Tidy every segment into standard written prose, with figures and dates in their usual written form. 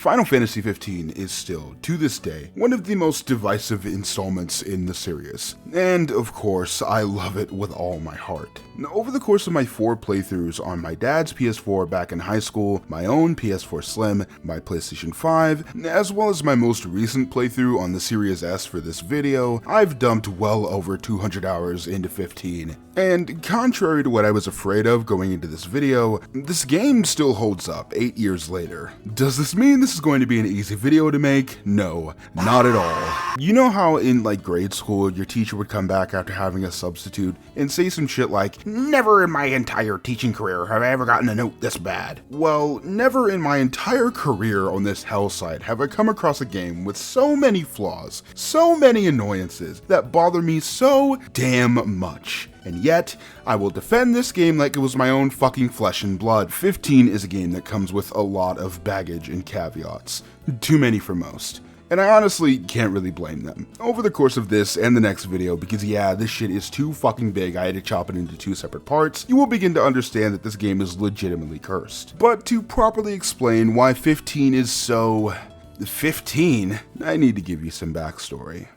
Final Fantasy XV is still, to this day, one of the most divisive installments in the series, and of course, I love it with all my heart. Over the course of my 4 playthroughs on my dad's PS4 back in high school, my own PS4 Slim, my PlayStation 5, as well as my most recent playthrough on the Series S for this video, I've dumped well over 200 hours into 15. And contrary to what I was afraid of going into this video, this game still holds up 8 years later. Does this mean this is going to be an easy video to make? No, not at all. You know how in grade school your teacher would come back after having a substitute and say some shit like, "Never in my entire teaching career have I ever gotten a note this bad." Well, never in my entire career on this hell site have I come across a game with so many flaws, so many annoyances that bother me so damn much. And yet, I will defend this game like it was my own fucking flesh and blood. 15 is a game that comes with a lot of baggage and caveats. Too many for most. And I honestly can't really blame them. Over the course of this and the next video, because yeah, this shit is too fucking big, I had to chop it into 2 separate parts, you will begin to understand that this game is legitimately cursed. But to properly explain why 15 is so... 15, I need to give you some backstory.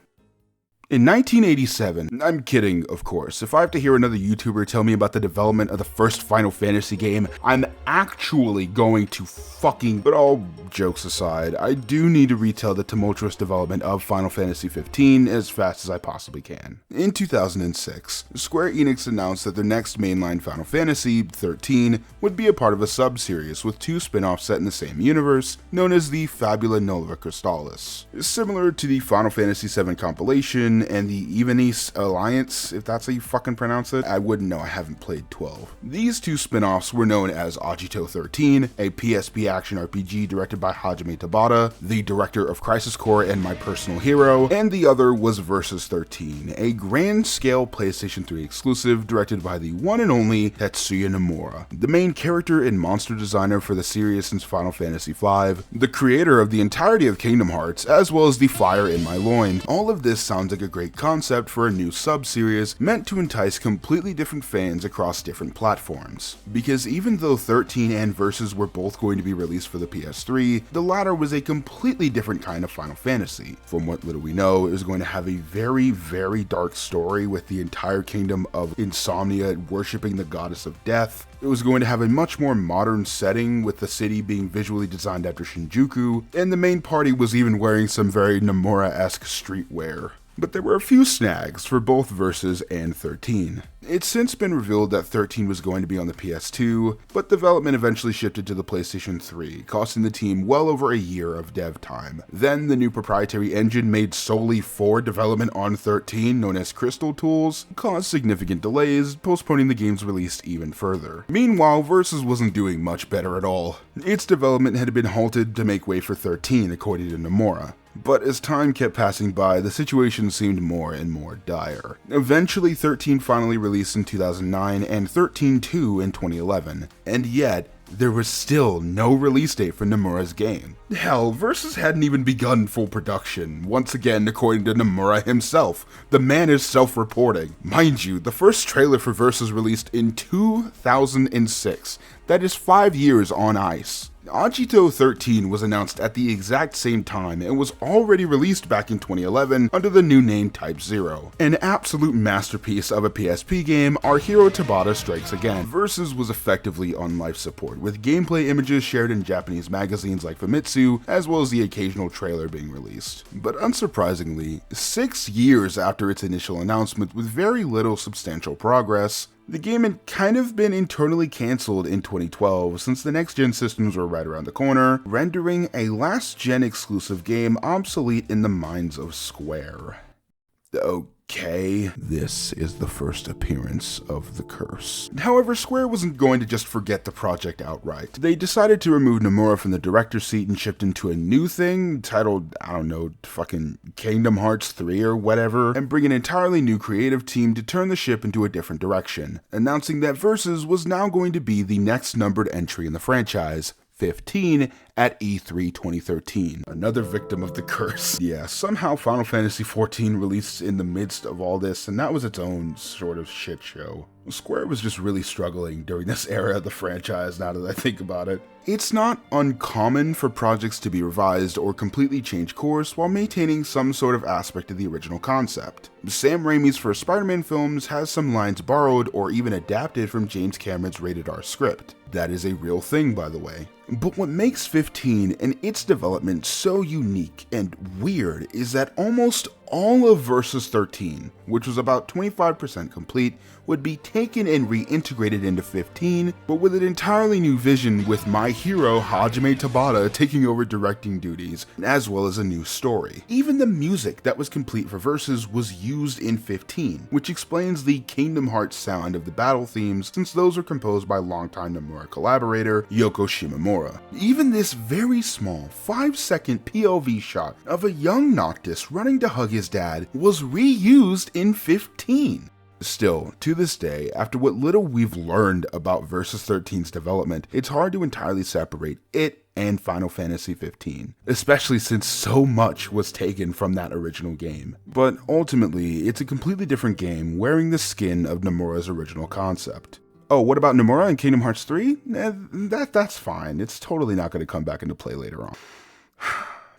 In 1987, I'm kidding, of course, if I have to hear another YouTuber tell me about the development of the first Final Fantasy game, I'm actually going to fucking... But all jokes aside, I do need to retell the tumultuous development of Final Fantasy XV as fast as I possibly can. In 2006, Square Enix announced that their next mainline Final Fantasy, XIII, would be a part of a sub-series with 2 spin-offs set in the same universe, known as the Fabula Nova Crystallis. Similar to the Final Fantasy VII compilation and the Evenis Alliance, if that's how you fucking pronounce it. I wouldn't know, I haven't played 12. These 2 spin-offs were known as Agito 13, a PSP action RPG directed by Hajime Tabata, the director of Crisis Core and my personal hero, and the other was Versus 13, a grand-scale PlayStation 3 exclusive directed by the one and only Tetsuya Nomura, the main character and monster designer for the series since Final Fantasy V, the creator of the entirety of Kingdom Hearts, as well as the fire in my loin. All of this sounds like a great concept for a new sub-series meant to entice completely different fans across different platforms. Because even though 13 and Versus were both going to be released for the PS3, the latter was a completely different kind of Final Fantasy. From what little we know, it was going to have a very, very dark story with the entire kingdom of Insomnia worshipping the goddess of death. It was going to have a much more modern setting, with the city being visually designed after Shinjuku, and the main party was even wearing some very Nomura-esque streetwear. But there were a few snags for both Versus and 13. It's since been revealed that 13 was going to be on the PS2, but development eventually shifted to the PlayStation 3, costing the team well over a year of dev time. Then the new proprietary engine made solely for development on 13, known as Crystal Tools, caused significant delays, postponing the game's release even further. Meanwhile, Versus wasn't doing much better at all. Its development had been halted to make way for 13, according to Nomura. But as time kept passing by, the situation seemed more and more dire. Eventually, 13 finally released in 2009 and 13-2 in 2011, and yet, there was still no release date for Nomura's game. Hell, Versus hadn't even begun full production, once again according to Nomura himself. The man is self-reporting. Mind you, the first trailer for Versus released in 2006. That is 5 years on ice. Agito 13 was announced at the exact same time and was already released back in 2011 under the new name Type 0. An absolute masterpiece of a PSP game, our hero Tabata strikes again. Versus was effectively on life support, with gameplay images shared in Japanese magazines like Famitsu, as well as the occasional trailer being released. But unsurprisingly, 6 years after its initial announcement with very little substantial progress, the game had kind of been internally cancelled in 2012 since the next-gen systems were right around the corner, rendering a last-gen exclusive game obsolete in the minds of Square. Okay, this is the first appearance of the curse. However, Square wasn't going to just forget the project outright. They decided to remove Nomura from the director's seat and shift into a new thing titled, I don't know, fucking Kingdom Hearts 3 or whatever, and bring an entirely new creative team to turn the ship into a different direction, announcing that Versus was now going to be the next numbered entry in the franchise, 15 at E3 2013. Another victim of the curse. Yeah, somehow Final Fantasy XIV released in the midst of all this, and that was its own sort of shit show. Square was just really struggling during this era of the franchise, now that I think about it. It's not uncommon for projects to be revised or completely change course while maintaining some sort of aspect of the original concept. Sam Raimi's first Spider-Man films has some lines borrowed or even adapted from James Cameron's rated R script. That is a real thing, by the way. But what makes 15 and its development so unique and weird is that almost all of Versus 13, which was about 25% complete, would be taken and reintegrated into 15, but with an entirely new vision with my hero Hajime Tabata taking over directing duties, as well as a new story. Even the music that was complete for Versus was used in 15, which explains the Kingdom Hearts sound of the battle themes since those were composed by longtime Nomura collaborator Yoko Shimomura. Even this very small 5-second POV shot of a young Noctis running to hug his dad was reused in 15. Still, to this day, after what little we've learned about Versus 13's development, it's hard to entirely separate it and Final Fantasy XV, especially since so much was taken from that original game. But ultimately, it's a completely different game wearing the skin of Nomura's original concept. Oh, what about Nomura in Kingdom Hearts 3? That's fine. It's totally not going to come back into play later on.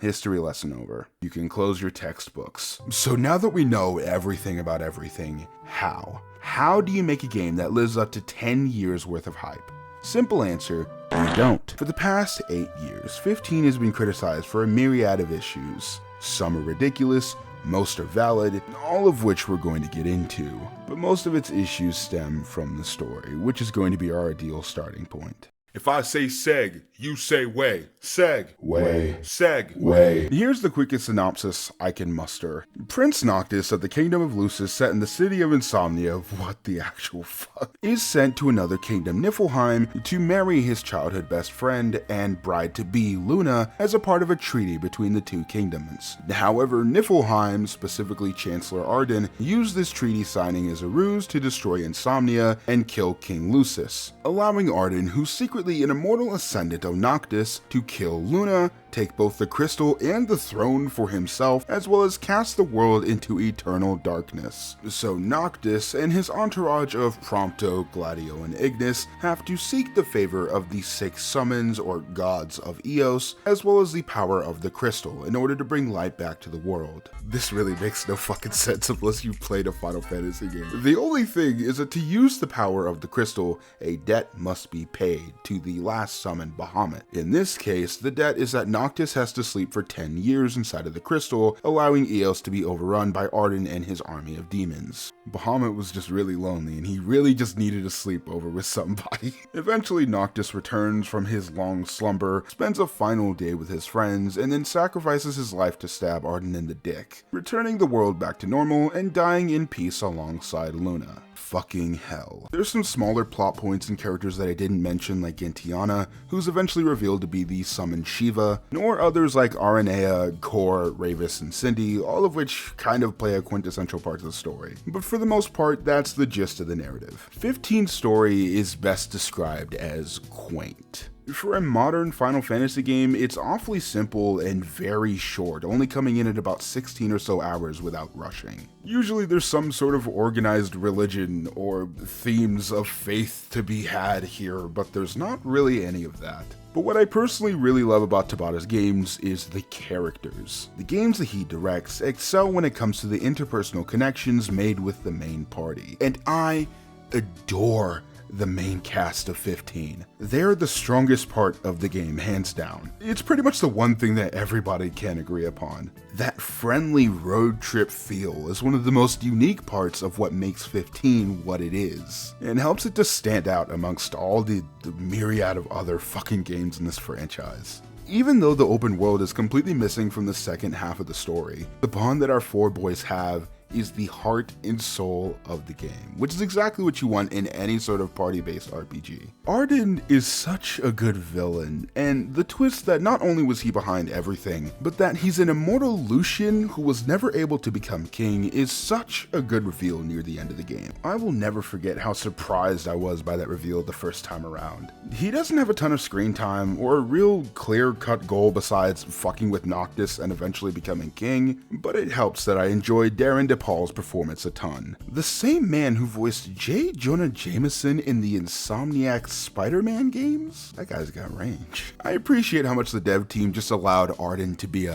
History lesson over. You can close your textbooks. So now that we know everything about everything, how? How do you make a game that lives up to 10 years worth of hype? Simple answer, you don't. For the past 8 years, 15 has been criticized for a myriad of issues. Some are ridiculous, most are valid, all of which we're going to get into. But most of its issues stem from the story, which is going to be our ideal starting point. If I say seg, you say way. Seg. Way. Seg. Way. Here's the quickest synopsis I can muster. Prince Noctis of the Kingdom of Lucis, set in the city of Insomnia, what the actual fuck, is sent to another kingdom, Niflheim, to marry his childhood best friend and bride-to-be, Luna, as a part of a treaty between the two kingdoms. However, Niflheim, specifically Chancellor Arden, used this treaty signing as a ruse to destroy Insomnia and kill King Lucis, allowing Arden, who's secretly an immortal ascendant of Noctis, to kill Luna, take both the crystal and the throne for himself, as well as cast the world into eternal darkness. So Noctis and his entourage of Prompto, Gladio, and Ignis have to seek the favor of the 6 summons or gods of Eos, as well as the power of the crystal, in order to bring light back to the world. This really makes no fucking sense unless you played a Final Fantasy game. The only thing is that to use the power of the crystal, a debt must be paid to the last summon, Bahamut. In this case, the debt is that Noctis has to sleep for 10 years inside of the crystal, allowing Eos to be overrun by Arden and his army of demons. Bahamut was just really lonely, and he really just needed a sleepover with somebody. Eventually, Noctis returns from his long slumber, spends a final day with his friends, and then sacrifices his life to stab Arden in the dick, returning the world back to normal and dying in peace alongside Luna. Fucking hell. There's some smaller plot points and characters that I didn't mention, like Gentiana, who's eventually revealed to be the summoned Shiva, nor others like Aranea, Kor, Ravis, and Cindy, all of which kind of play a quintessential part of the story. But for the most part, that's the gist of the narrative. 15's story is best described as quaint. For a modern Final Fantasy game, it's awfully simple and very short, only coming in at about 16 or so hours without rushing. Usually there's some sort of organized religion or themes of faith to be had here, but there's not really any of that. But what I personally really love about Tabata's games is the characters. The games that he directs excel when it comes to the interpersonal connections made with the main party, and I adore the main cast of 15. They're the strongest part of the game, hands down. It's pretty much the one thing that everybody can agree upon. That friendly road trip feel is one of the most unique parts of what makes 15 what it is, and helps it to stand out amongst all the myriad of other fucking games in this franchise. Even though the open world is completely missing from the second half of the story, the bond that our 4 boys have is the heart and soul of the game, which is exactly what you want in any sort of party-based RPG. Arden is such a good villain, and the twist that not only was he behind everything, but that he's an immortal Lucian who was never able to become king is such a good reveal near the end of the game. I will never forget how surprised I was by that reveal the first time around. He doesn't have a ton of screen time or a real clear-cut goal besides fucking with Noctis and eventually becoming king, but it helps that I enjoyed Darren DePaul's performance a ton. The same man who voiced J. Jonah Jameson in the Insomniac Spider-Man games? That guy's got range. I appreciate how much the dev team just allowed Arden to be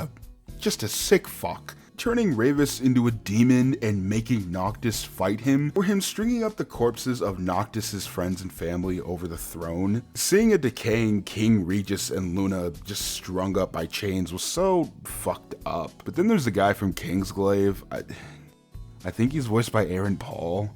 just a sick fuck, turning Ravis into a demon and making Noctis fight him, or him stringing up the corpses of Noctis's friends and family over the throne. Seeing a decaying King Regis and Luna just strung up by chains was so fucked up. But then there's the guy from Kingsglaive. I think he's voiced by Aaron Paul.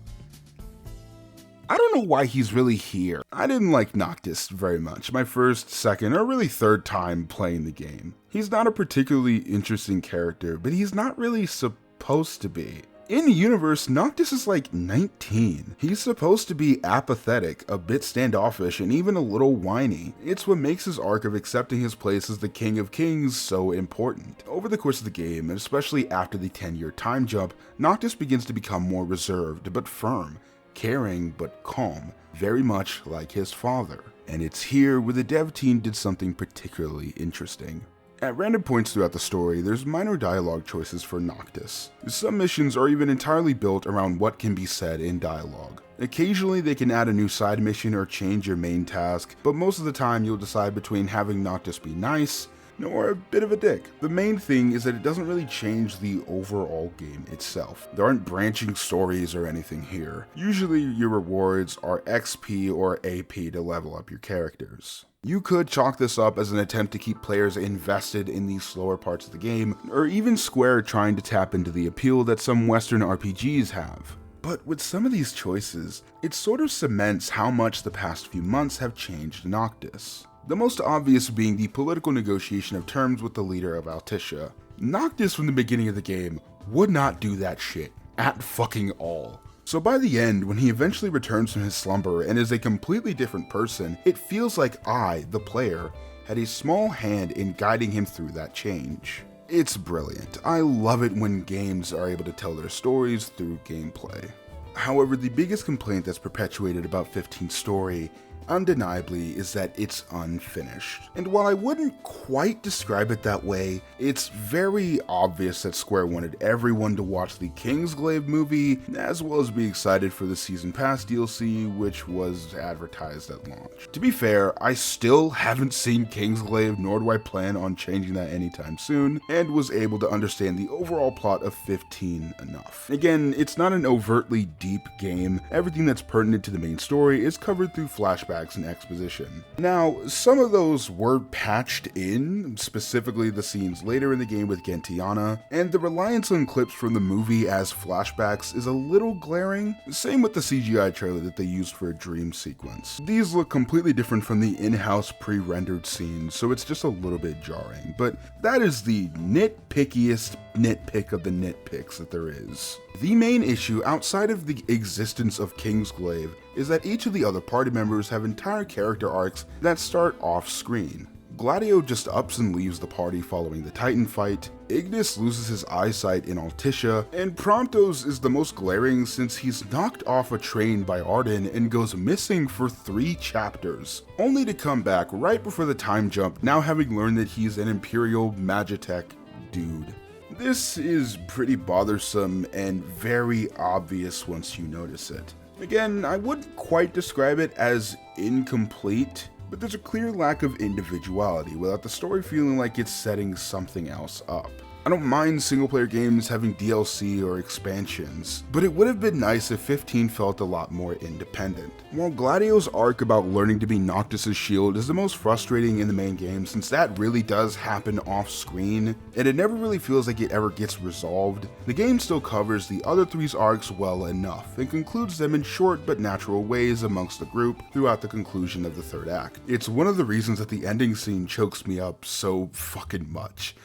I don't know why he's really here. I didn't like Noctis very much, my first, second, or really third time playing the game. He's not a particularly interesting character, but he's not really supposed to be. In the universe, Noctis is like 19. He's supposed to be apathetic, a bit standoffish, and even a little whiny. It's what makes his arc of accepting his place as the King of Kings so important. Over the course of the game, and especially after the 10-year time jump, Noctis begins to become more reserved but firm, caring but calm, very much like his father. And it's here where the dev team did something particularly interesting. At random points throughout the story, there's minor dialogue choices for Noctis. Some missions are even entirely built around what can be said in dialogue. Occasionally they can add a new side mission or change your main task, but most of the time you'll decide between having Noctis be nice or a bit of a dick. The main thing is that it doesn't really change the overall game itself. There aren't branching stories or anything here. Usually your rewards are XP or AP to level up your characters. You could chalk this up as an attempt to keep players invested in these slower parts of the game, or even Square trying to tap into the appeal that some Western RPGs have. But with some of these choices, it sort of cements how much the past few months have changed Noctis. The most obvious being the political negotiation of terms with the leader of Altissia. Noctis from the beginning of the game would not do that shit at fucking all. So by the end, when he eventually returns from his slumber and is a completely different person, it feels like I, the player, had a small hand in guiding him through that change. It's brilliant. I love it when games are able to tell their stories through gameplay. However, the biggest complaint that's perpetuated about 15's story undeniably is that it's unfinished. And while I wouldn't quite describe it that way, it's very obvious that Square wanted everyone to watch the Kingsglaive movie, as well as be excited for the Season Pass DLC, which was advertised at launch. To be fair, I still haven't seen Kingsglaive, nor do I plan on changing that anytime soon, and was able to understand the overall plot of 15 enough. Again, it's not an overtly deep game. Everything that's pertinent to the main story is covered through flashbacks and exposition. Now, some of those were patched in, specifically the scenes later in the game with Gentiana, and the reliance on clips from the movie as flashbacks is a little glaring. Same with the CGI trailer that they used for a dream sequence. These look completely different from the in-house pre-rendered scenes, so it's just a little bit jarring, but that is the nitpickiest nitpick of the nitpicks that there is. The main issue outside of the existence of Kingsglaive is that each of the other party members have entire character arcs that start off screen. Gladio just ups and leaves the party following the Titan fight, Ignis loses his eyesight in Altissia, and Promptos is the most glaring since he's knocked off a train by Arden and goes missing for 3 chapters, only to come back right before the time jump, now having learned that he's an Imperial Magitech dude. This is pretty bothersome and very obvious once you notice it. Again, I wouldn't quite describe it as incomplete, but there's a clear lack of individuality without the story feeling like it's setting something else up. I don't mind single-player games having DLC or expansions, but it would have been nice if 15 felt a lot more independent. While Gladio's arc about learning to be Noctis' shield is the most frustrating in the main game since that really does happen off-screen, and it never really feels like it ever gets resolved, the game still covers the other 3's arcs well enough, and concludes them in short but natural ways amongst the group throughout the conclusion of the 3rd act. It's one of the reasons that the ending scene chokes me up so fucking much.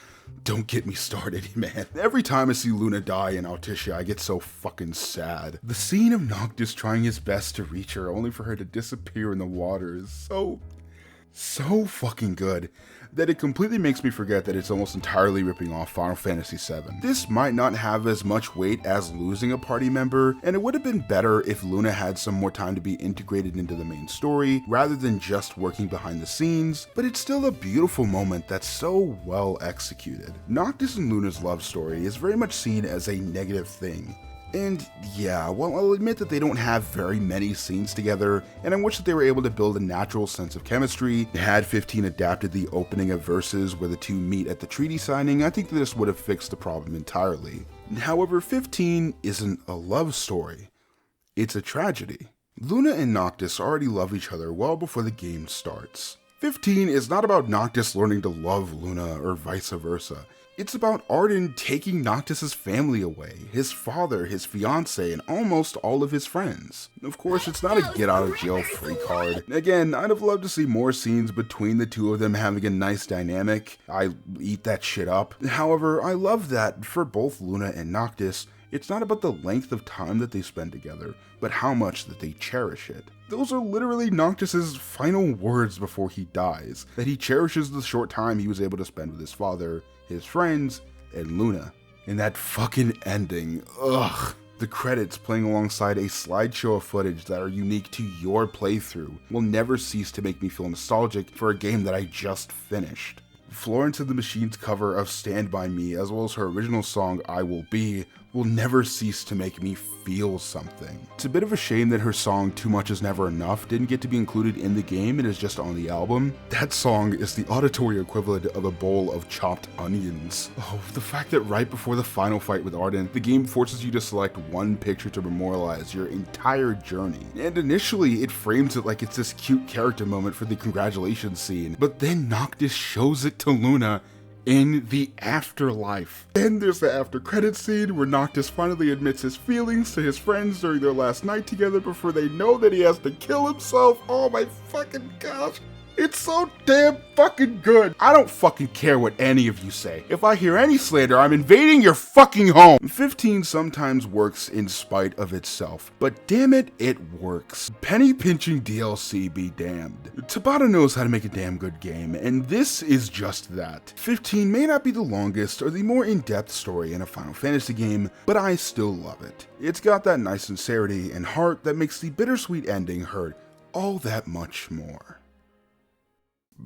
Don't get me started, man. Every time I see Luna die in Altissia, I get so fucking sad. The scene of Noctis trying his best to reach her, only for her to disappear in the water, is so fucking good that it completely makes me forget that it's almost entirely ripping off Final Fantasy VII. This might not have as much weight as losing a party member, and it would have been better if Luna had some more time to be integrated into the main story, rather than just working behind the scenes, but it's still a beautiful moment that's so well executed. Noctis and Luna's love story is very much seen as a negative thing. And yeah, well, I'll admit that they don't have very many scenes together, and I wish that they were able to build a natural sense of chemistry. Had 15 adapted the opening of Verses where the two meet at the treaty signing, I think that this would have fixed the problem entirely. However, 15 isn't a love story, it's a tragedy. Luna and Noctis already love each other well before the game starts. 15 is not about Noctis learning to love Luna or vice versa. It's about Arden taking Noctis' family away, his father, his fiancé, and almost all of his friends. Of course, it's not a get-out-of-jail-free card. Again, I'd have loved to see more scenes between the two of them having a nice dynamic. I eat that shit up. However, I love that for both Luna and Noctis, it's not about the length of time that they spend together, but how much that they cherish it. Those are literally Noctis' final words before he dies, that he cherishes the short time he was able to spend with his father, his friends, and Luna. And that fucking ending, ugh. The credits playing alongside a slideshow of footage that are unique to your playthrough will never cease to make me feel nostalgic for a game that I just finished. Florence and the Machine's cover of Stand By Me, as well as her original song I Will Be, will never cease to make me feel something. It's a bit of a shame that her song Too Much Is Never Enough didn't get to be included in the game and is just on the album. That song is the auditory equivalent of a bowl of chopped onions. Oh, the fact that right before the final fight with Arden, the game forces you to select one picture to memorialize your entire journey. And initially, it frames it like it's this cute character moment for the congratulations scene, but then Noctis shows it to Luna in the afterlife. Then there's the after credits scene where Noctis finally admits his feelings to his friends during their last night together before they know that he has to kill himself. Oh my fucking gosh. It's so damn fucking good. I don't fucking care what any of you say. If I hear any slander, I'm invading your fucking home. 15 sometimes works in spite of itself, but damn it, it works. Penny pinching DLC be damned. Tabata knows how to make a damn good game, and this is just that. 15 may not be the longest or the more in-depth story in a Final Fantasy game, but I still love it. It's got that nice sincerity and heart that makes the bittersweet ending hurt all that much more.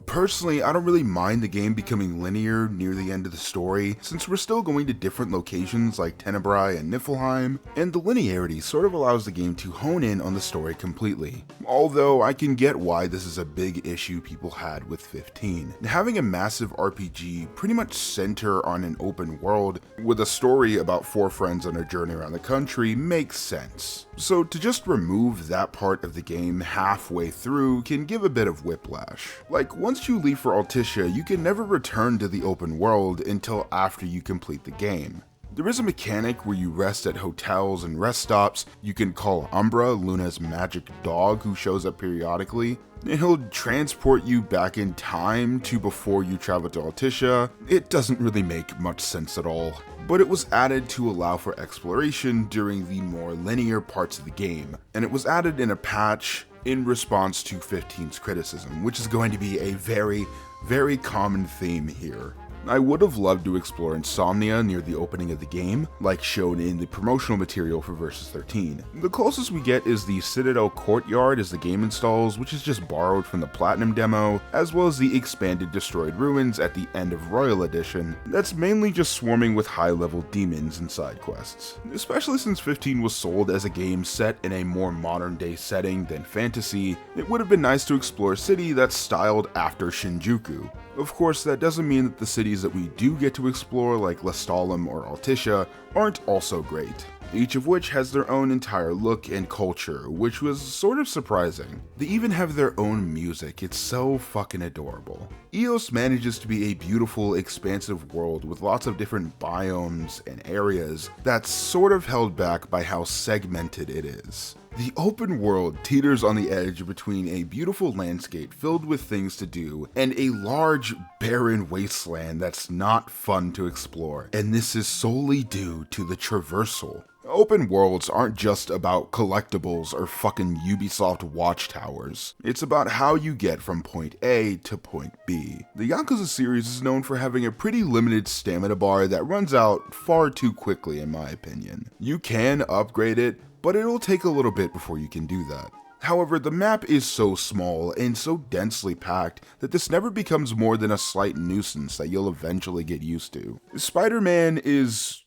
Personally, I don't really mind the game becoming linear near the end of the story, since we're still going to different locations like Tenebrae and Niflheim, and the linearity sort of allows the game to hone in on the story completely. Although I can get why this is a big issue people had with 15. Having a massive RPG pretty much center on an open world with a story about 4 friends on a journey around the country makes sense. So to just remove that part of the game halfway through can give a bit of whiplash. Like, once you leave for Altissia, you can never return to the open world until after you complete the game. There is a mechanic where you rest at hotels and rest stops. You can call Umbra, Luna's magic dog who shows up periodically, and he'll transport you back in time to before you travel to Altissia. It doesn't really make much sense at all, but it was added to allow for exploration during the more linear parts of the game, and it was added in a patch in response to 15's criticism, which is going to be a very, very common theme here. I would have loved to explore Insomnia near the opening of the game, like shown in the promotional material for Versus 13. The closest we get is the Citadel Courtyard as the game installs, which is just borrowed from the Platinum demo, as well as the expanded Destroyed Ruins at the end of Royal Edition, that's mainly just swarming with high-level demons and side quests. Especially since 15 was sold as a game set in a more modern-day setting than fantasy, it would have been nice to explore a city that's styled after Shinjuku. Of course, that doesn't mean that the cities that we do get to explore, like Lestalem or Altissia, aren't also great, each of which has their own entire look and culture, which was sort of surprising. They even have their own music, it's so fucking adorable. EOS manages to be a beautiful, expansive world with lots of different biomes and areas that's sort of held back by how segmented it is. The open world teeters on the edge between a beautiful landscape filled with things to do and a large, barren wasteland that's not fun to explore, and this is solely due to the traversal. Open worlds aren't just about collectibles or fucking Ubisoft watchtowers. It's about how you get from point A to point B. The Yakuza series is known for having a pretty limited stamina bar that runs out far too quickly in my opinion. You can upgrade it, but it'll take a little bit before you can do that. However, the map is so small and so densely packed that this never becomes more than a slight nuisance that you'll eventually get used to. Spider-Man is...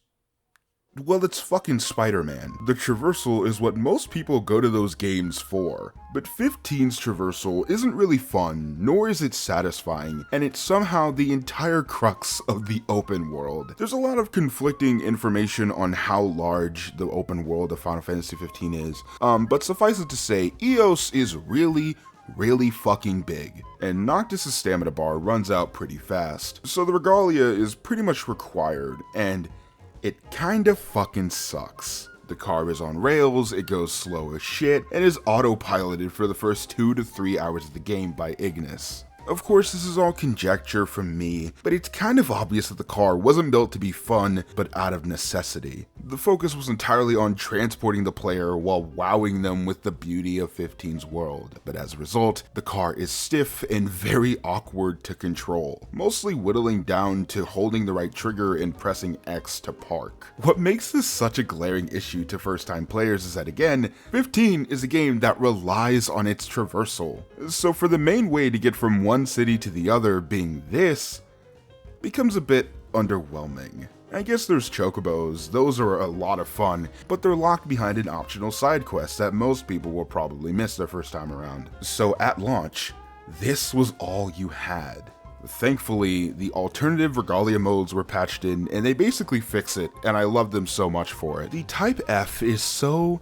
well, it's fucking Spider-Man. The traversal is what most people go to those games for, but 15's traversal isn't really fun, nor is it satisfying, and it's somehow the entire crux of the open world. There's a lot of conflicting information on how large the open world of Final Fantasy XV is, but suffice it to say, EOS is really fucking big, and Noctis' stamina bar runs out pretty fast, so the Regalia is pretty much required, and it kinda fucking sucks. The car is on rails, it goes slow as shit, and is autopiloted for the first 2 to 3 hours of the game by Ignis. Of course, this is all conjecture from me, but it's kind of obvious that the car wasn't built to be fun, but out of necessity. The focus was entirely on transporting the player while wowing them with the beauty of 15's world, but as a result, the car is stiff and very awkward to control, mostly whittling down to holding the right trigger and pressing X to park. What makes this such a glaring issue to first-time players is that, again, 15 is a game that relies on its traversal. So for the main way to get from one city to the other being this, becomes a bit underwhelming. I guess there's chocobos, those are a lot of fun, but they're locked behind an optional side quest that most people will probably miss their first time around. So at launch, this was all you had. Thankfully, the alternative Regalia modes were patched in, and they basically fix it, and I love them so much for it. The Type F is so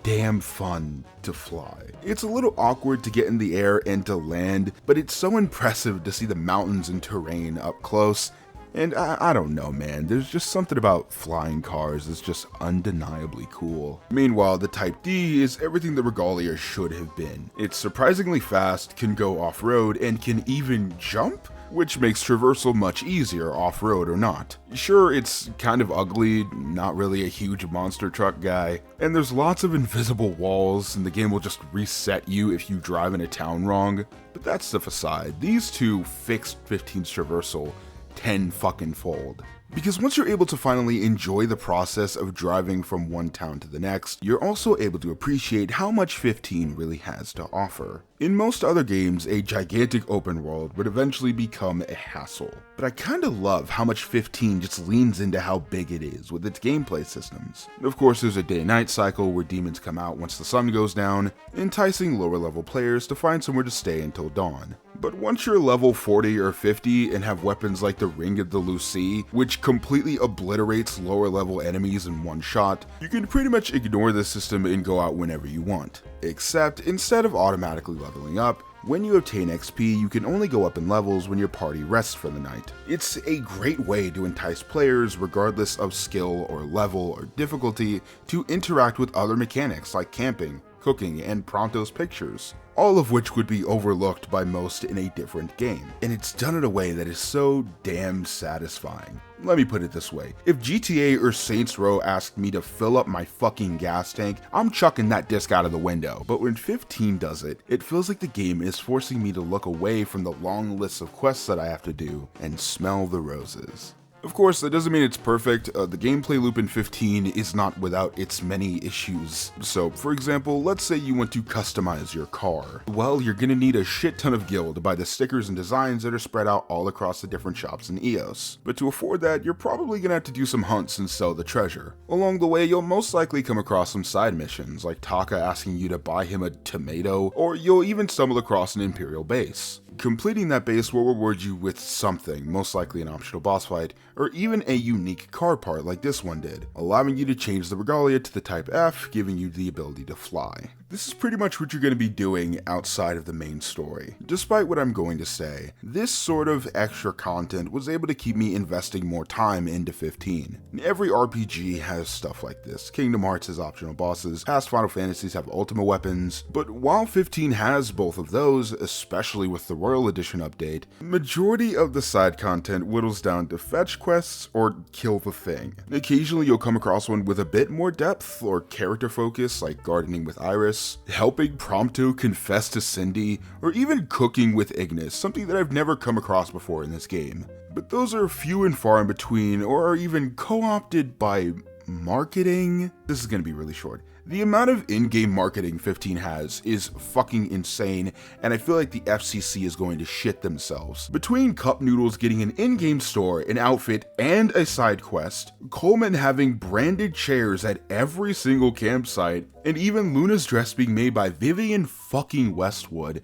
damn fun to fly. It's a little awkward to get in the air and to land, but it's so impressive to see the mountains and terrain up close, and I don't know, man, there's just something about flying cars that's just undeniably cool. Meanwhile, the Type D is everything the Regalia should have been. It's surprisingly fast, can go off-road, and can even jump, which makes traversal much easier off-road or not. Sure, it's kind of ugly, not really a huge monster truck guy, and there's lots of invisible walls and the game will just reset you if you drive in a town wrong, but that's the facade. These two fixed 15's traversal 10 fucking fold. Because once you're able to finally enjoy the process of driving from one town to the next, you're also able to appreciate how much 15 really has to offer. In most other games, a gigantic open world would eventually become a hassle, but I kinda love how much 15 just leans into how big it is with its gameplay systems. Of course, there's a day-night cycle where demons come out once the sun goes down, enticing lower level players to find somewhere to stay until dawn. But once you're level 40 or 50 and have weapons like the Ring of the Lucy, which completely obliterates lower level enemies in one shot, you can pretty much ignore the system and go out whenever you want. Except, instead of automatically leveling up, when you obtain XP, you can only go up in levels when your party rests for the night. It's a great way to entice players, regardless of skill or level or difficulty, to interact with other mechanics like camping, cooking, and Pronto's pictures, all of which would be overlooked by most in a different game. And it's done in a way that is so damn satisfying. Let me put it this way, if GTA or Saints Row asked me to fill up my fucking gas tank, I'm chucking that disc out of the window. But when 15 does it, it feels like the game is forcing me to look away from the long list of quests that I have to do and smell the roses. Of course, that doesn't mean it's perfect. The gameplay loop in 15 is not without its many issues. So, for example, let's say you want to customize your car. Well, you're gonna need a shit ton of gil to buy the stickers and designs that are spread out all across the different shops in EOS. But to afford that, you're probably gonna have to do some hunts and sell the treasure. Along the way, you'll most likely come across some side missions, like Taka asking you to buy him a tomato, or you'll even stumble across an Imperial base. Completing that base will reward you with something, most likely an optional boss fight, or even a unique car part like this one did, allowing you to change the Regalia to the Type F, giving you the ability to fly. this is pretty much what you're going to be doing outside of the main story. Despite what I'm going to say, this sort of extra content was able to keep me investing more time into 15. Every RPG has stuff like this. Kingdom Hearts has optional bosses, past Final Fantasies have ultimate weapons, but while 15 has both of those, especially with the Royal Edition update, majority of the side content whittles down to fetch quests or kill the thing. Occasionally you'll come across one with a bit more depth or character focus, like gardening with Iris, helping Prompto confess to Cindy, or even cooking with Ignis, something that I've never come across before in this game. But those are few and far in between, or are even co-opted by marketing. This is going to be really short. The amount of in-game marketing 15 has is fucking insane, and I feel like the FCC is going to shit themselves. Between Cup Noodles getting an in-game store, an outfit, and a side quest, Coleman having branded chairs at every single campsite, and even Luna's dress being made by Vivian fucking Westwood.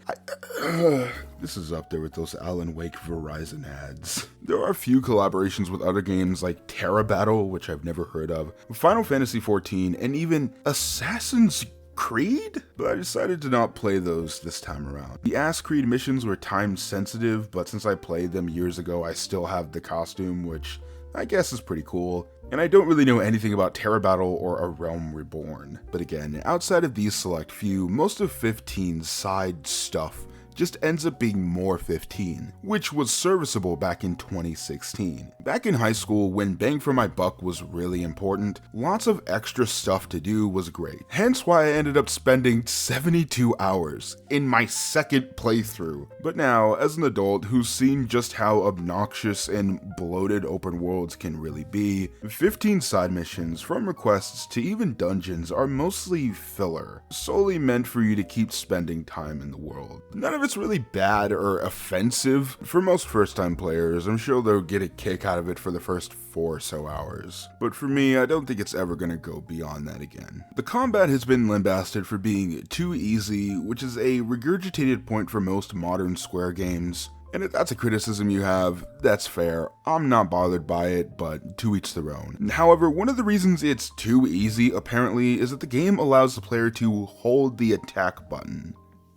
This is up there with those Alan Wake Verizon ads. There are a few collaborations with other games like Terra Battle, which I've never heard of, Final Fantasy XIV, and even Assassin's Creed? But I decided to not play those this time around. The Ass Creed missions were time sensitive, but since I played them years ago, I still have the costume, which I guess is pretty cool. And I don't really know anything about Terra Battle or A Realm Reborn. But again, outside of these select few, most of 15's side stuff just ends up being more 15, which was serviceable back in 2016. Back in high school, when bang for my buck was really important, lots of extra stuff to do was great. Hence why I ended up spending 72 hours in my second playthrough. But now, as an adult who's seen just how obnoxious and bloated open worlds can really be, 15 side missions, from requests to even dungeons, are mostly filler, solely meant for you to keep spending time in the world. None of it's really bad or offensive. For most first-time players, I'm sure they'll get a kick out of it for the first 4 or so hours. But for me, I don't think it's ever gonna go beyond that again. The combat has been lambasted for being too easy, which is a regurgitated point for most modern Square games. And if that's a criticism you have, that's fair. I'm not bothered by it, but to each their own. However, one of the reasons it's too easy, apparently, is that the game allows the player to hold the attack button.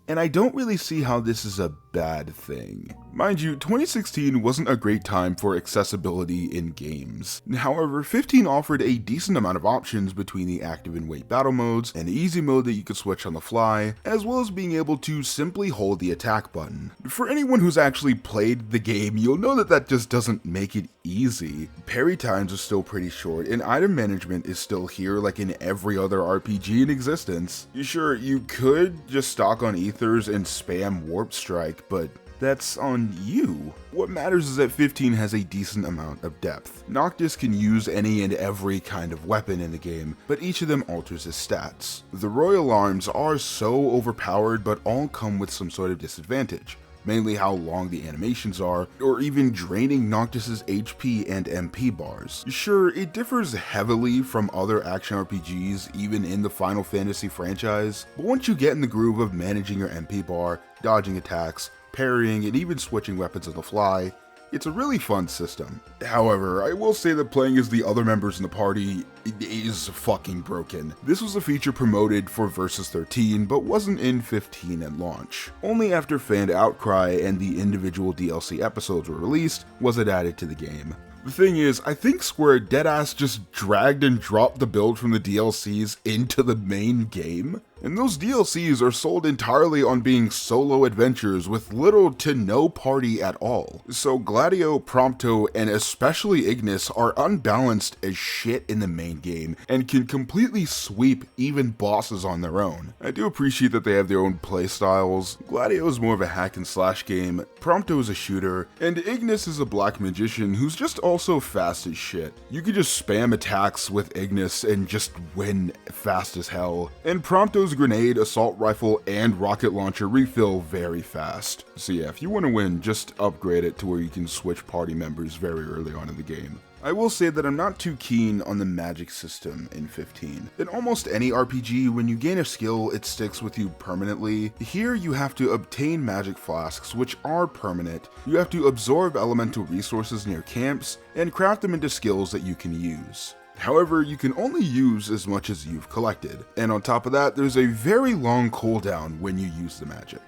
And I don't really see how this is a bad thing. Mind you, 2016 wasn't a great time for accessibility in games. However, 15 offered a decent amount of options between the active and wait battle modes, an easy mode that you could switch on the fly, as well as being able to simply hold the attack button. For anyone who's actually played the game, you'll know that that just doesn't make it easy. Parry times are still pretty short, and item management is still here like in every other RPG in existence. Sure, you could just stock on ethers and spam Warp Strike, but that's on you. What matters is that 15 has a decent amount of depth. Noctis can use any and every kind of weapon in the game, but each of them alters his stats. The Royal Arms are so overpowered, but all come with some sort of disadvantage. Mainly how long the animations are, or even draining Noctis's HP and MP bars. Sure, it differs heavily from other action RPGs, even in the Final Fantasy franchise, but once you get in the groove of managing your MP bar, dodging attacks, parrying, and even switching weapons on the fly, it's a really fun system. However, I will say that playing as the other members in the party is fucking broken. This was a feature promoted for Versus 13, but wasn't in 15 at launch. Only after fan outcry and the individual DLC episodes were released was it added to the game. The thing is, I think Square deadass just dragged and dropped the build from the DLCs into the main game. And those DLCs are sold entirely on being solo adventures with little to no party at all. So Gladio, Prompto, and especially Ignis are unbalanced as shit in the main game and can completely sweep even bosses on their own. I do appreciate that they have their own playstyles. Gladio is more of a hack and slash game, Prompto is a shooter, and Ignis is a black magician who's just also fast as shit. You could just spam attacks with Ignis and just win fast as hell. And Prompto's grenade, assault rifle, and rocket launcher refill very fast. So yeah, if you want to win, just upgrade it to where you can switch party members very early on in the game. I will say that I'm not too keen on the magic system in 15. In almost any RPG, when you gain a skill, it sticks with you permanently. Here you have to obtain magic flasks, which are permanent. You have to absorb elemental resources near camps, and craft them into skills that you can use. However, you can only use as much as you've collected, and on top of that, there's a very long cooldown when you use the magic.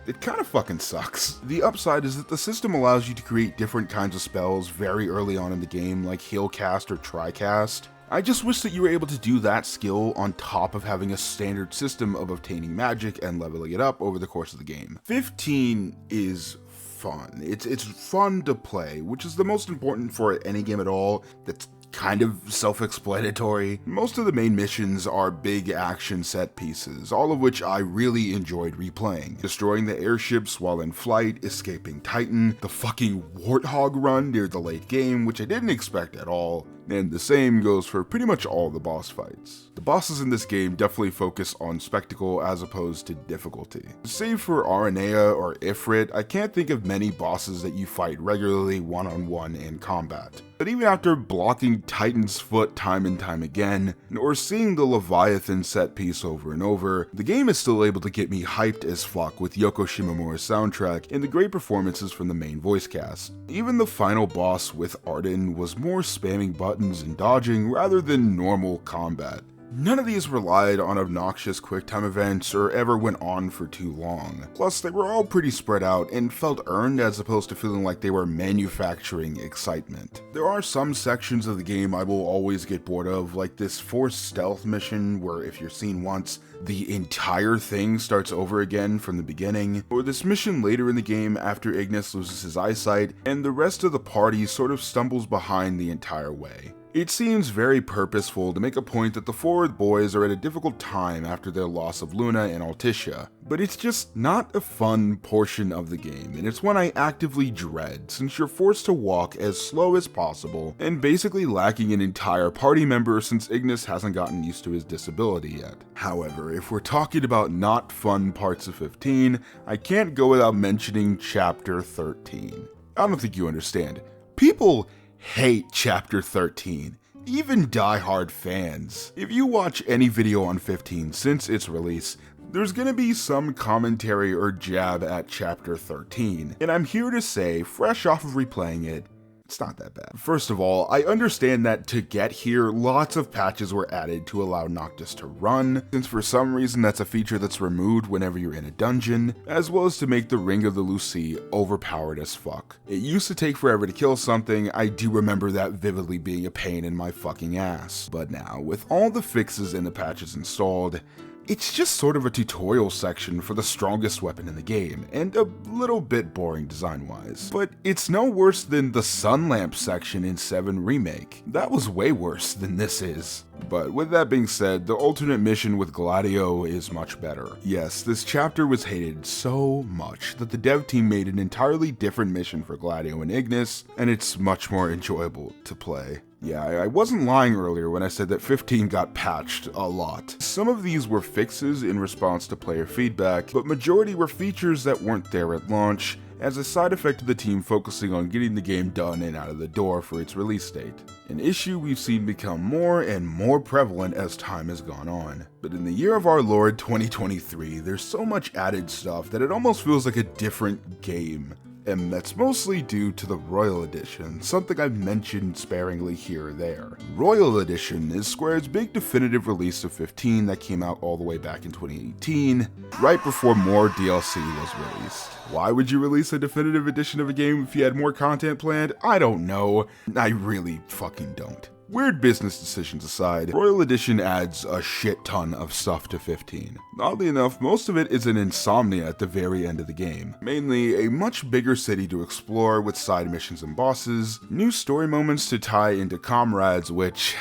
It kind of fucking sucks. The upside is that the system allows you to create different kinds of spells very early on in the game, like heal cast or tri-cast. I just wish that you were able to do that skill on top of having a standard system of obtaining magic and leveling it up over the course of the game. 15 is fun. It's fun to play, which is the most important for any game at all that's kind of self-explanatory. Most of the main missions are big action set pieces, all of which I really enjoyed replaying. Destroying the airships while in flight, escaping Titan, the fucking Warthog run near the late game, which I didn't expect at all, and the same goes for pretty much all the boss fights. The bosses in this game definitely focus on spectacle as opposed to difficulty. Save for Aranea or Ifrit, I can't think of many bosses that you fight regularly one-on-one in combat. But even after blocking Titan's foot time and time again, or seeing the Leviathan set piece over and over, the game is still able to get me hyped as fuck with Yoko Shimomura's soundtrack and the great performances from the main voice cast. Even the final boss with Arden was more spamming buttons and dodging rather than normal combat. None of these relied on obnoxious QuickTime events or ever went on for too long. Plus, they were all pretty spread out and felt earned as opposed to feeling like they were manufacturing excitement. There are some sections of the game I will always get bored of, like this forced stealth mission where if you're seen once, the entire thing starts over again from the beginning, or this mission later in the game after Ignis loses his eyesight and the rest of the party sort of stumbles behind the entire way. It seems very purposeful to make a point that the Forward boys are at a difficult time after their loss of Luna and Alticia, but it's just not a fun portion of the game, and it's one I actively dread since you're forced to walk as slow as possible and basically lacking an entire party member since Ignis hasn't gotten used to his disability yet. However, if we're talking about not fun parts of 15, I can't go without mentioning Chapter 13. I don't think you understand. People hate Chapter 13, even die-hard fans. If you watch any video on 15 since its release, there's gonna be some commentary or jab at Chapter 13, and I'm here to say, fresh off of replaying it, it's not that bad. First of all, I understand that to get here, lots of patches were added to allow Noctis to run, since for some reason that's a feature that's removed whenever you're in a dungeon, as well as to make the Ring of the Lucy overpowered as fuck. It used to take forever to kill something, I do remember that vividly being a pain in my fucking ass. But now, with all the fixes and the patches installed, it's just sort of a tutorial section for the strongest weapon in the game, and a little bit boring design-wise. But it's no worse than the Sun Lamp section in 7 Remake. That was way worse than this is. But with that being said, the alternate mission with Gladio is much better. Yes, this chapter was hated so much that the dev team made an entirely different mission for Gladio and Ignis, and it's much more enjoyable to play. Yeah, I wasn't lying earlier when I said that 15 got patched a lot. Some of these were fixes in response to player feedback, but majority were features that weren't there at launch, as a side effect of the team focusing on getting the game done and out of the door for its release date. An issue we've seen become more and more prevalent as time has gone on. But in the year of our Lord 2023, there's so much added stuff that it almost feels like a different game. And that's mostly due to the Royal Edition, something I've mentioned sparingly here or there. Royal Edition is Square's big definitive release of 15 that came out all the way back in 2018, right before more DLC was released. Why would you release a definitive edition of a game if you had more content planned? I don't know. I really fucking don't. Weird business decisions aside, Royal Edition adds a shit ton of stuff to 15. Oddly enough, most of it is in Insomnia at the very end of the game. Mainly a much bigger city to explore with side missions and bosses, new story moments to tie into Comrades, which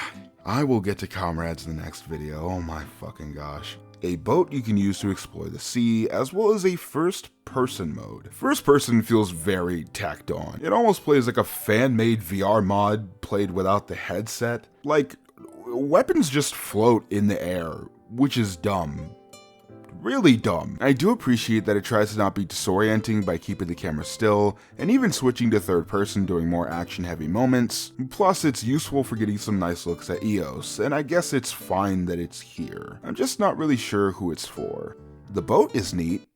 I will get to Comrades in the next video, oh my fucking gosh. A boat you can use to explore the sea, as well as a first-person mode. First-person feels very tacked on. It almost plays like a fan-made VR mod played without the headset. Like, weapons just float in the air, which is dumb. Really dumb. I do appreciate that it tries to not be disorienting by keeping the camera still, and even switching to third person during more action-heavy moments. Plus, it's useful for getting some nice looks at Eos, and I guess it's fine that it's here. I'm just not really sure who it's for. The boat is neat.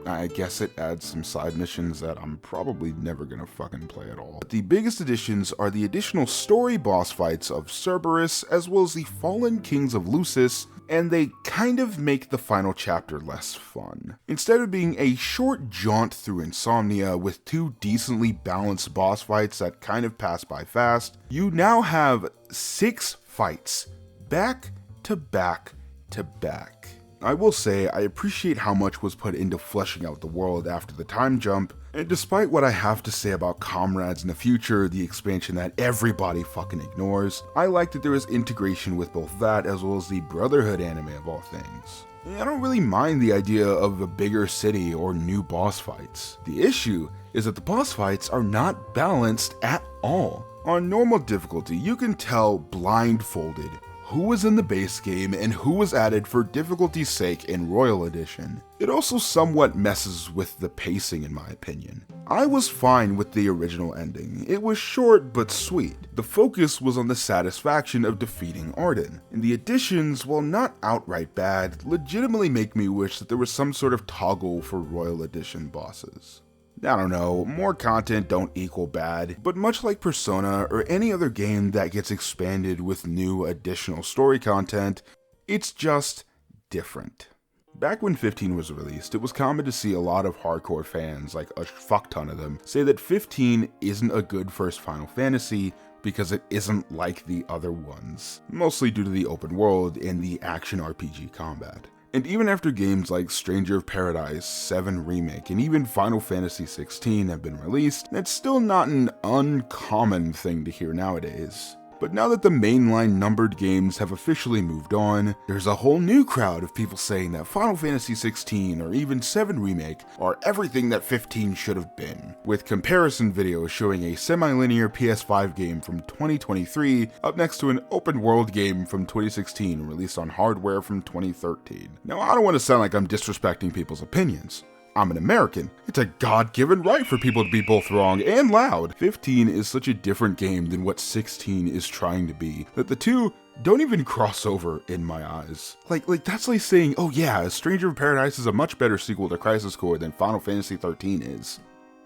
I guess it adds some side missions that I'm probably never gonna fucking play at all. But the biggest additions are the additional story boss fights of Cerberus, as well as the fallen kings of Lucis, and they kind of make the final chapter less fun. Instead of being a short jaunt through Insomnia with 2 decently balanced boss fights that kind of pass by fast, you now have 6 fights, back to back to back. I will say, I appreciate how much was put into fleshing out the world after the time jump, and despite what I have to say about Comrades in the future, the expansion that everybody fucking ignores, I like that there is integration with both that as well as the Brotherhood anime of all things. I don't really mind the idea of a bigger city or new boss fights. The issue is that the boss fights are not balanced at all. On normal difficulty, you can tell blindfolded who was in the base game and who was added for difficulty's sake in Royal Edition. It also somewhat messes with the pacing in my opinion. I was fine with the original ending. It was short but sweet. The focus was on the satisfaction of defeating Arden, and the additions, while not outright bad, legitimately make me wish that there was some sort of toggle for Royal Edition bosses. I don't know, more content don't equal bad, but much like Persona or any other game that gets expanded with new additional story content, it's just different. Back when 15 was released, it was common to see a lot of hardcore fans, like a fuck ton of them, say that 15 isn't a good first Final Fantasy because it isn't like the other ones, mostly due to the open world and the action RPG combat. And even after games like Stranger of Paradise 7 Remake and even Final Fantasy 16 have been released, it's still not an uncommon thing to hear nowadays. But now that the mainline numbered games have officially moved on, there's a whole new crowd of people saying that Final Fantasy 16 or even 7 Remake are everything that 15 should have been, with comparison videos showing a semi-linear PS5 game from 2023 up next to an open world game from 2016 released on hardware from 2013. Now, I don't want to sound like I'm disrespecting people's opinions. I'm an American. It's a God-given right for people to be both wrong and loud. 15 is such a different game than what 16 is trying to be, that the two don't even cross over in my eyes. Like that's like saying, oh yeah, Stranger of Paradise is a much better sequel to Crisis Core than Final Fantasy 13 is.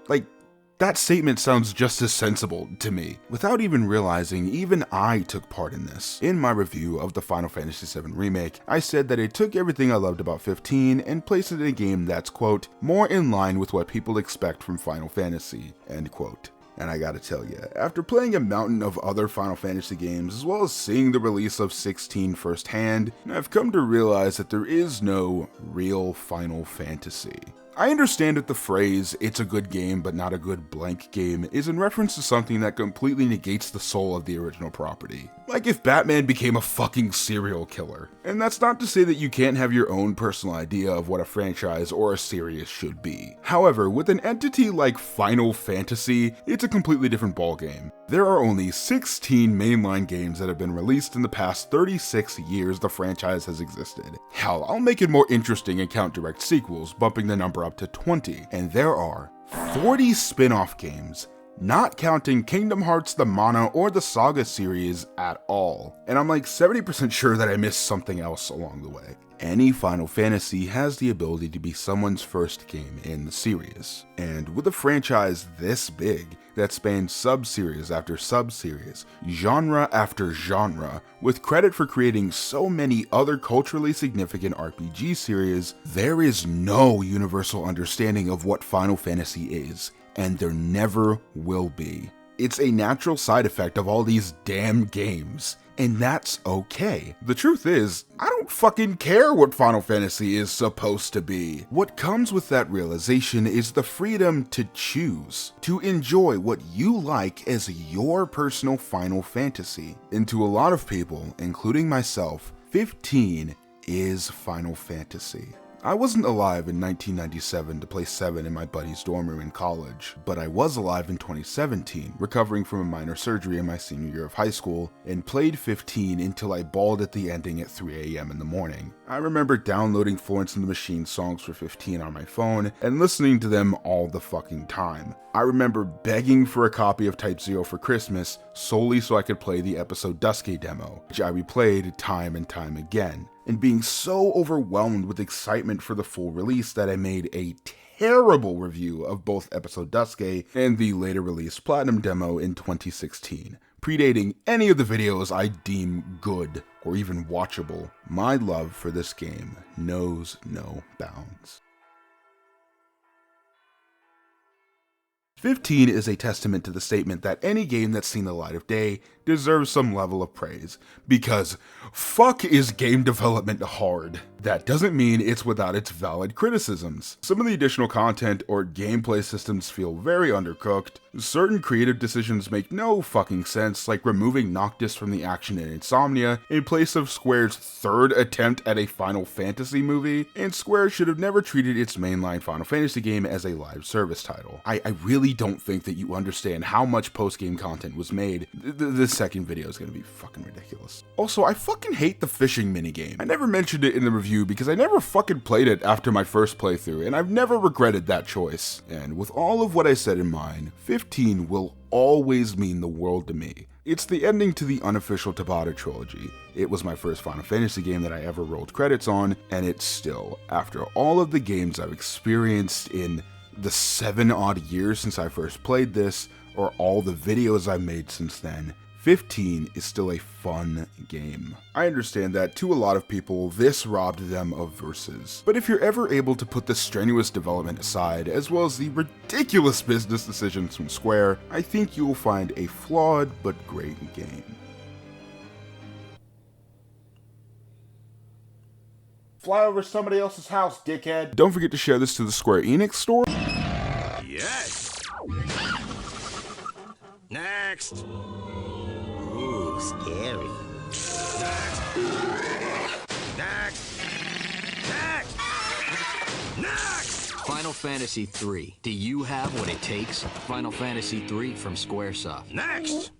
Like, that statement sounds just as sensible to me. Without even realizing, even I took part in this. In my review of the Final Fantasy VII Remake, I said that it took everything I loved about 15 and placed it in a game that's, quote, more in line with what people expect from Final Fantasy, end quote. And I gotta tell ya, after playing a mountain of other Final Fantasy games, as well as seeing the release of 16 firsthand, I've come to realize that there is no real Final Fantasy. I understand that the phrase, it's a good game but not a good blank game, is in reference to something that completely negates the soul of the original property. Like if Batman became a fucking serial killer. And that's not to say that you can't have your own personal idea of what a franchise or a series should be. However, with an entity like Final Fantasy, it's a completely different ballgame. There are only 16 mainline games that have been released in the past 36 years the franchise has existed. Hell, I'll make it more interesting and count direct sequels, bumping the number up to 20. And there are 40 spin-off games, not counting Kingdom Hearts, the Mana, or the Saga series at all. And I'm like 70% sure that I missed something else along the way. Any Final Fantasy has the ability to be someone's first game in the series. And with a franchise this big, that spans sub-series after sub-series, genre after genre, with credit for creating so many other culturally significant RPG series, there is no universal understanding of what Final Fantasy is, and there never will be. It's a natural side effect of all these damn games, and that's okay. The truth is, I don't fucking care what Final Fantasy is supposed to be. What comes with that realization is the freedom to choose, to enjoy what you like as your personal Final Fantasy. And to a lot of people, including myself, 15 is Final Fantasy. I wasn't alive in 1997 to play 7 in my buddy's dorm room in college, but I was alive in 2017, recovering from a minor surgery in my senior year of high school, and played 15 until I bawled at the ending at 3 AM in the morning. I remember downloading Florence and the Machine songs for 15 on my phone, and listening to them all the fucking time. I remember begging for a copy of Type 0 for Christmas, solely so I could play the episode Dusky demo, which I replayed time and time again, and being so overwhelmed with excitement for the full release that I made a terrible review of both Episode Duske and the later released Platinum demo in 2016, predating any of the videos I deem good or even watchable. My love for this game knows no bounds. 15 is a testament to the statement that any game that's seen the light of day deserves some level of praise, because fuck is game development hard. That doesn't mean it's without its valid criticisms. Some of the additional content or gameplay systems feel very undercooked. Certain creative decisions make no fucking sense, like removing Noctis from the action in Insomnia in place of Square's third attempt at a Final Fantasy movie, and Square should have never treated its mainline Final Fantasy game as a live service title. I really don't think that you understand how much post-game content was made. This second video is gonna be fucking ridiculous. Also, I fucking hate the fishing minigame. I never mentioned it in the review because I never fucking played it after my first playthrough, and I've never regretted that choice. And with all of what I said in mind, 15 will always mean the world to me. It's the ending to the unofficial Tabata trilogy. It was my first Final Fantasy game that I ever rolled credits on, and it's still, after all of the games I've experienced in the 7 odd years since I first played this, or all the videos I've made since then, 15 is still a fun game. I understand that to a lot of people, this robbed them of verses. But if you're ever able to put the strenuous development aside, as well as the ridiculous business decisions from Square, I think you will find a flawed but great game. Fly over somebody else's house, dickhead. Don't forget to share this to the Square Enix store. Yes. Next. Ooh, scary. Next. Next. Next. Next. Final Fantasy III. Do you have what it takes? Final Fantasy III from Squaresoft. Next.